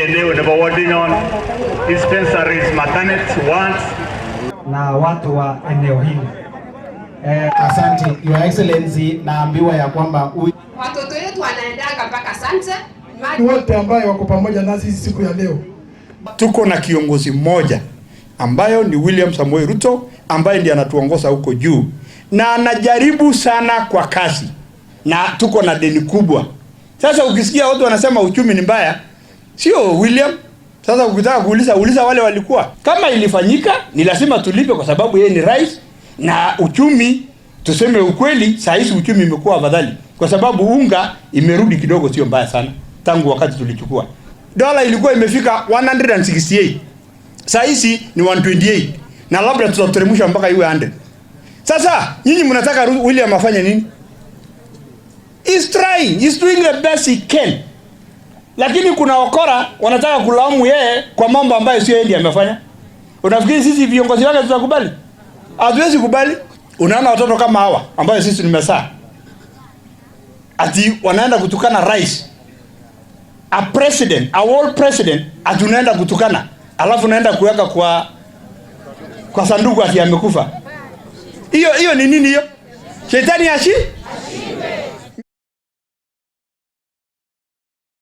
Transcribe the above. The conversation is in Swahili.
eneo nebo Wardinyon dispensaries maternity wards na watu wa eneo hili. Asante Your Excellency, naambiwa ya kwamba watoto wetu wanaendaga mpaka Sante wote ambao wako pamoja nasi siku ya leo. Tuko na kiongozi mmoja ambayo ni William Samoei Ruto ambaye ndiye anatuongoza huko juu na anajaribu sana kwa kasi na tuko na deni kubwa. Sasa ukisikia watu wanasema uchumi ni mbaya, sio William. Sasa ukitaka uliza wale walikuwa. Kama ilifanyika ni lazima tulipe kwa sababu yeye ni rais, na uchumi tuseme ukweli saa hizi uchumi imekuwa afadhali kwa sababu unga imerudi kidogo, sio mbaya sana tangu wakati tulichukua. Dola ilikuwa imefika 168. Saa hizi ni 128 na labda tutateremsha mpaka iwe 100. Sasa nyinyi mnataka William afanye nini? He's trying, he's doing the best he can. Lakini kuna wakora wanataka kulaumu yeye kwa mambo ambayo sio yeye ndiye amefanya. Unafikiri sisi viongozi wake tutakubali? Hatuwezi kubali. Unaona watoto kama hawa ambayo sisi nimezaa, ati wanaenda kutukana rais, a president, a world president, ati unaenda kutukana, alafu unaenda kuweka kwa sanduku ati amekufa. Hiyo ni nini hiyo? Shetani ashi